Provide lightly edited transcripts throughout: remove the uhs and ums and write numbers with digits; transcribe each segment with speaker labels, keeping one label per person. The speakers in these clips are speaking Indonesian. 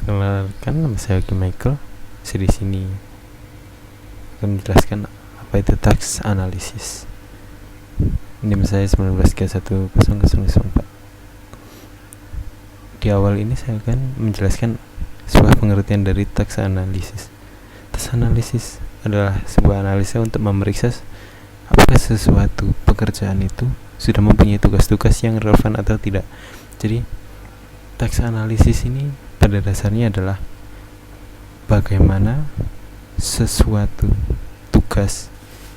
Speaker 1: Perkenalkan, nama saya Yogi Michael. Saya di sini akan menjelaskan apa itu tax analysis. NIM saya 19310004. Di awal ini saya akan menjelaskan sebuah pengertian dari tax analysis. Tax analysis adalah sebuah analisa untuk memeriksa apakah sesuatu pekerjaan itu sudah mempunyai tugas-tugas yang relevan atau tidak. Jadi tax analysis ini pada dasarnya adalah bagaimana sesuatu tugas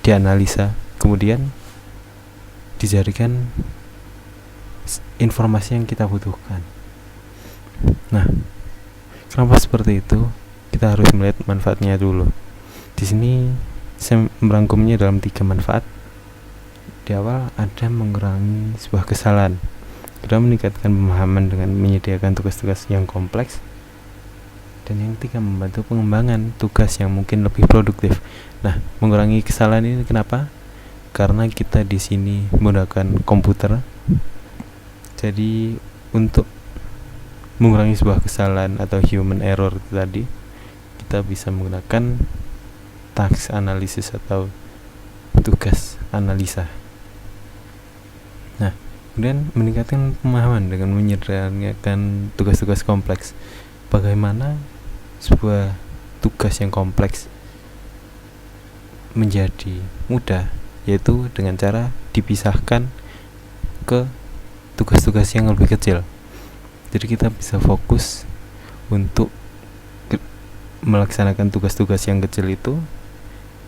Speaker 1: dianalisa, kemudian dijadikan informasi yang kita butuhkan. Nah, kenapa seperti itu? Kita harus melihat manfaatnya dulu. Di sini saya merangkumnya dalam 3 manfaat. Di awal ada mengurangi sebuah kesalahan, kedua meningkatkan pemahaman dengan menyediakan tugas-tugas yang kompleks, dan yang ketiga membantu pengembangan tugas yang mungkin lebih produktif. Nah, mengurangi kesalahan ini kenapa? Karena kita di sini menggunakan komputer. Jadi untuk mengurangi sebuah kesalahan atau human error tadi, kita bisa menggunakan task analysis atau tugas analisa. Nah, kemudian meningkatkan pemahaman dengan menyederhanakan tugas-tugas kompleks. Bagaimana sebuah tugas yang kompleks menjadi mudah, yaitu dengan cara dipisahkan ke tugas-tugas yang lebih kecil. Jadi kita bisa fokus untuk melaksanakan tugas-tugas yang kecil itu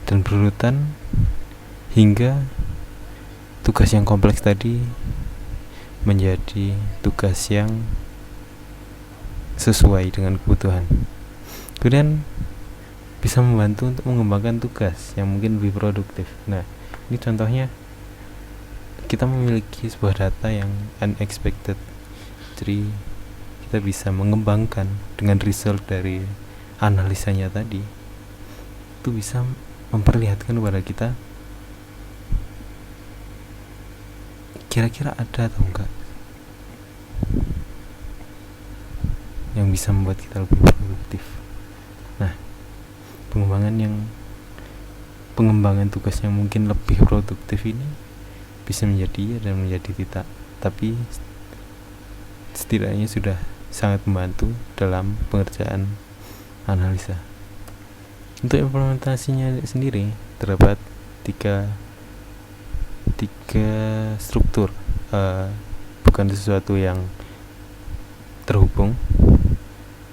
Speaker 1: dan berurutan hingga tugas yang kompleks tadi menjadi tugas yang sesuai dengan kebutuhan. Kemudian bisa membantu untuk mengembangkan tugas yang mungkin lebih produktif. Nah, ini contohnya kita memiliki sebuah data yang unexpected. Jadi kita bisa mengembangkan dengan result dari analisanya tadi. Itu bisa memperlihatkan kepada kita kira-kira ada atau enggak yang bisa membuat kita lebih produktif. Nah, pengembangan tugas yang mungkin lebih produktif ini bisa menjadi iya dan menjadi tidak, tapi setidaknya sudah sangat membantu dalam pengerjaan analisa. Untuk implementasinya sendiri terdapat tiga struktur, bukan sesuatu yang terhubung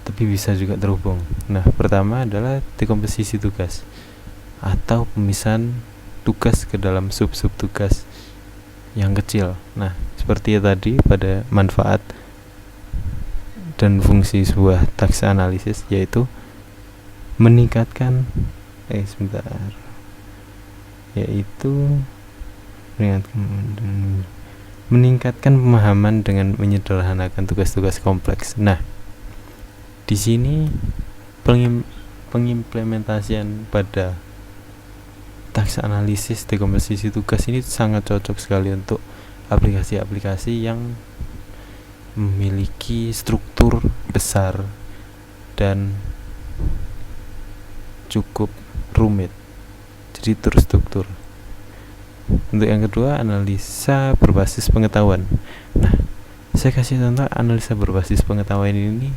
Speaker 1: tapi bisa juga terhubung. Nah, pertama adalah dekomposisi tugas atau pemisahan tugas ke dalam sub-sub tugas yang kecil. Nah, seperti tadi pada manfaat dan fungsi sebuah task analysis, yaitu meningkatkan meningkatkan pemahaman dengan menyederhanakan tugas-tugas kompleks. Nah, di sini pengimplementasian pada task analisis dekomposisi tugas ini sangat cocok sekali untuk aplikasi-aplikasi yang memiliki struktur besar dan cukup rumit, jadi terstruktur. Untuk yang kedua, analisa berbasis pengetahuan. Nah, saya kasih contoh analisa berbasis pengetahuan ini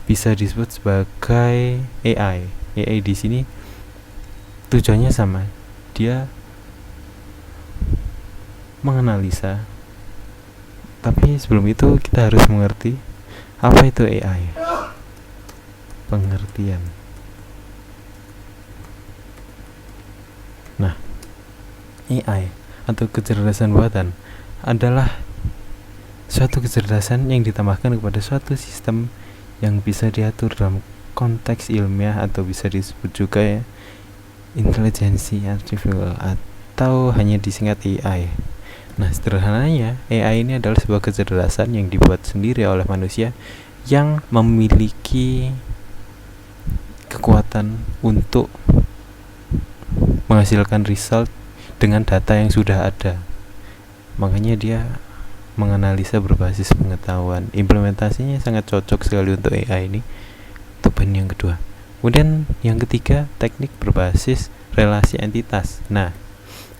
Speaker 1: bisa disebut sebagai AI. AI di sini tujuannya sama, dia menganalisa. Tapi sebelum itu kita harus mengerti apa itu AI. Pengertian. Nah, AI atau kecerdasan buatan adalah suatu kecerdasan yang ditambahkan kepada suatu sistem yang bisa diatur dalam konteks ilmiah, atau bisa disebut juga intelijensi artificial atau hanya disingkat AI. Nah, sederhananya AI ini adalah sebuah kecerdasan yang dibuat sendiri oleh manusia yang memiliki kekuatan untuk menghasilkan result dengan data yang sudah ada. Makanya dia menganalisa berbasis pengetahuan. Implementasinya sangat cocok sekali untuk AI ini. Itu poin yang kedua. Kemudian yang ketiga, teknik berbasis relasi entitas. Nah,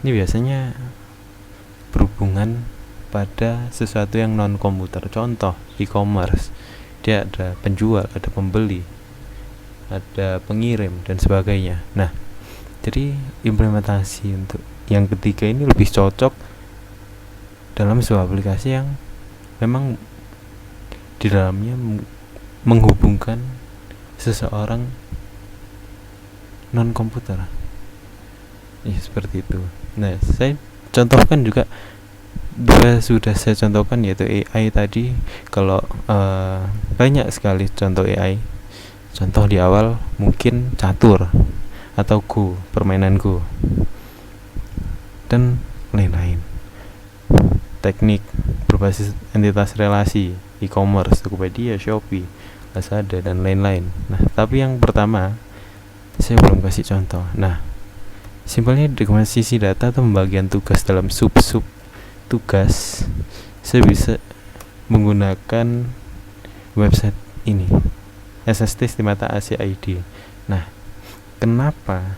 Speaker 1: ini biasanya berhubungan pada sesuatu yang non komputer. Contoh e-commerce, dia ada penjual, ada pembeli, ada pengirim dan sebagainya. Nah, jadi implementasi untuk yang ketiga ini lebih cocok dalam sebuah aplikasi yang memang di dalamnya menghubungkan seseorang non komputer. Ya, seperti itu. Nah, saya contohkan juga sudah saya contohkan, yaitu AI tadi. Kalau banyak sekali contoh AI. Contoh di awal mungkin catur atau Go, permainan Go dan lain-lain. Teknik berbasis entitas relasi, e-commerce, Tokopedia, Shopee, Lazada dan lain-lain. Nah, tapi yang pertama saya belum kasih contoh. Nah, simpelnya komposisi data atau pembagian tugas dalam sub-sub tugas. Saya bisa menggunakan website ini, SST Stimata AC ID. Nah, kenapa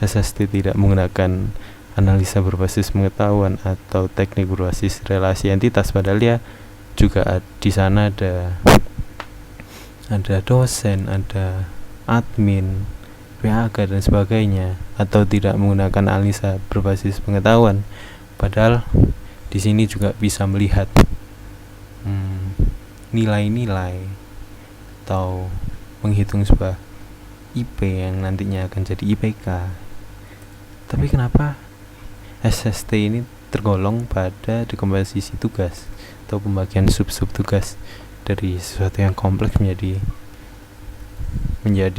Speaker 1: SST tidak menggunakan analisa berbasis pengetahuan atau teknik berbasis relasi entitas, padahal dia juga di sana ada dosen, ada admin, PHK dan sebagainya, atau tidak menggunakan analisa berbasis pengetahuan, padahal di sini juga bisa melihat nilai-nilai atau menghitung sebuah IP yang nantinya akan jadi IPK. Tapi kenapa SST ini tergolong pada dekomposisi tugas atau pembagian sub-sub tugas dari sesuatu yang kompleks menjadi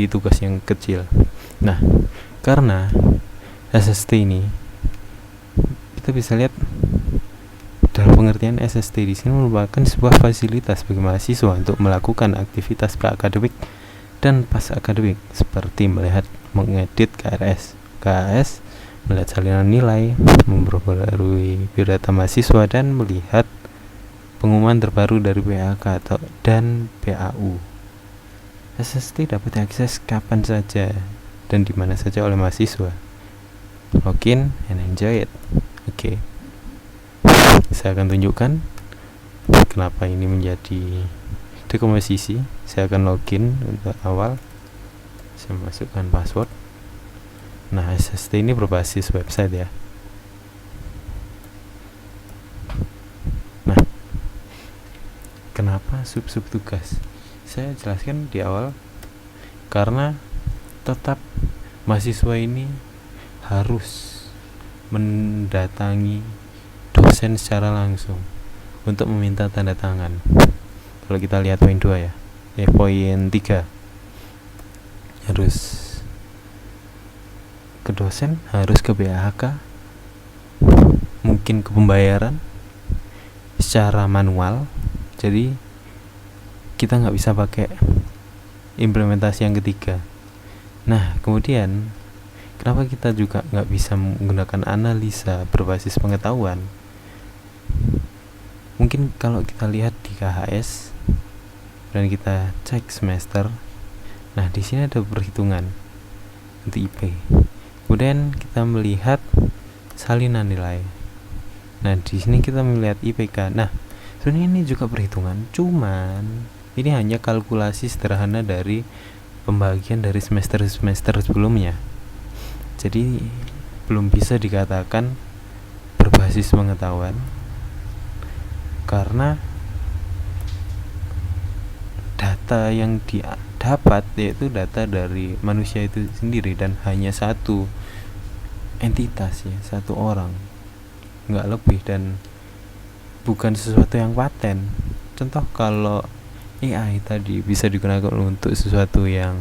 Speaker 1: tugas yang kecil? Nah, karena SST ini kita bisa lihat dalam pengertian SST di sini merupakan sebuah fasilitas bagi mahasiswa untuk melakukan aktivitas pra-akademik dan pas-akademik seperti mengedit KRS, melihat salinan nilai, memperbarui biodata mahasiswa, dan melihat pengumuman terbaru dari PHK dan PAU. SST dapat diakses kapan saja dan di mana saja oleh mahasiswa. Login and enjoy it. Oke. Saya akan tunjukkan kenapa ini menjadi dekomposisi. Saya akan login untuk awal. Saya masukkan password. Nah, SST ini berbasis website ya. Nah, kenapa sub-sub tugas? Saya jelaskan di awal, karena tetap mahasiswa ini harus mendatangi dosen secara langsung untuk meminta tanda tangan. Kalau kita lihat poin 2 ya, poin 3, harus ke dosen, harus ke BHK, mungkin ke pembayaran secara manual. Jadi kita nggak bisa pakai implementasi yang ketiga. Nah, kemudian kenapa kita juga nggak bisa menggunakan analisa berbasis pengetahuan? Mungkin kalau kita lihat di KHS dan kita cek semester, nah di sini ada perhitungan untuk IP. Kemudian kita melihat salinan nilai. Nah, di sini kita melihat IPK. Nah, sebenarnya ini juga perhitungan, cuman ini hanya kalkulasi sederhana dari pembagian dari semester sebelumnya. Jadi belum bisa dikatakan berbasis pengetahuan, karena data yang didapat yaitu data dari manusia itu sendiri, dan hanya satu entitas ya, satu orang, nggak lebih, dan bukan sesuatu yang paten. Contoh kalau AI tadi bisa digunakan untuk sesuatu yang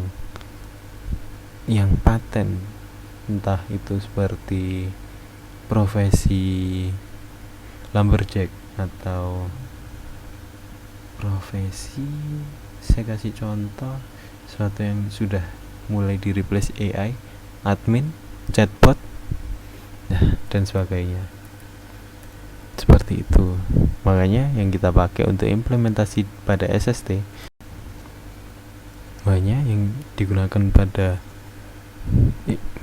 Speaker 1: paten, entah itu seperti profesi lumberjack atau profesi, saya kasih contoh sesuatu yang sudah mulai di replace AI, admin, chatbot, dan sebagainya. Seperti itu. Makanya yang kita pakai untuk implementasi pada SST semuanya yang digunakan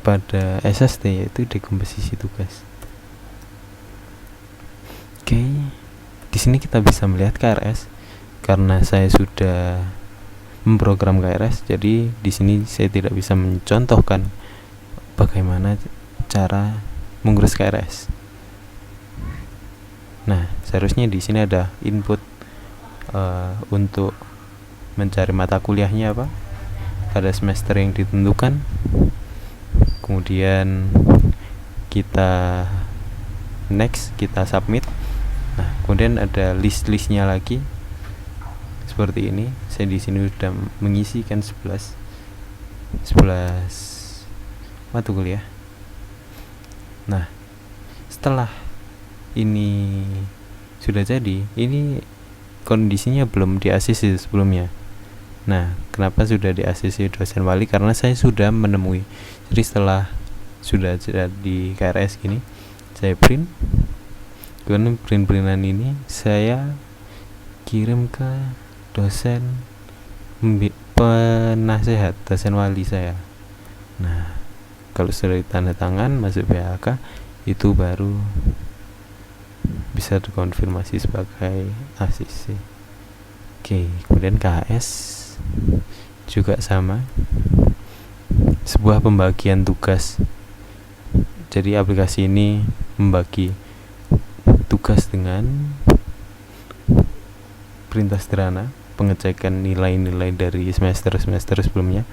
Speaker 1: pada SST, yaitu dekomposisi tugas. Oke, di sini kita bisa melihat KRS. Karena saya sudah memprogram KRS, jadi di sini saya tidak bisa mencontohkan bagaimana cara mengurus KRS. Nah, seharusnya di sini ada input untuk mencari mata kuliahnya apa pada semester yang ditentukan. Kemudian kita next, kita submit. Nah, kemudian ada list-listnya lagi seperti ini. Saya di sini sudah mengisikan 11 mata kuliah. Nah, setelah ini sudah jadi, ini kondisinya belum di-ACC sebelumnya. Nah, kenapa sudah di-ACC dosen wali? Karena saya sudah menemui. Jadi setelah sudah di KRS gini, saya print. Kemudian print-printan ini saya kirim ke dosen penasehat, dosen wali saya. Nah, kalau sudah ditanda tangan masuk PHK, itu baru bisa dikonfirmasi sebagai ACC. Oke, kemudian KS juga sama, sebuah pembagian tugas. Jadi aplikasi ini membagi tugas dengan perintah sederhana, pengecekan nilai-nilai dari semester sebelumnya,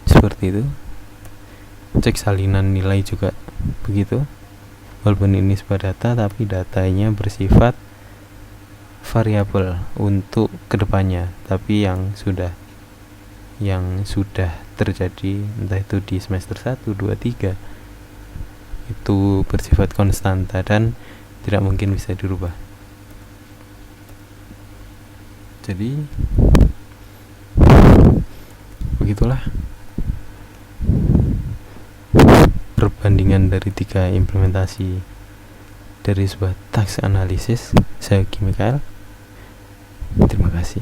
Speaker 1: seperti itu. Cek salinan nilai juga begitu. Walaupun ini sebuah data, tapi datanya bersifat variabel untuk kedepannya, tapi yang sudah terjadi entah itu di semester 1, 2, 3 itu bersifat konstanta dan tidak mungkin bisa dirubah. Jadi begitulah perbandingan dari 3 implementasi dari sebuah task analisis. Saya Mikael. Terima kasih.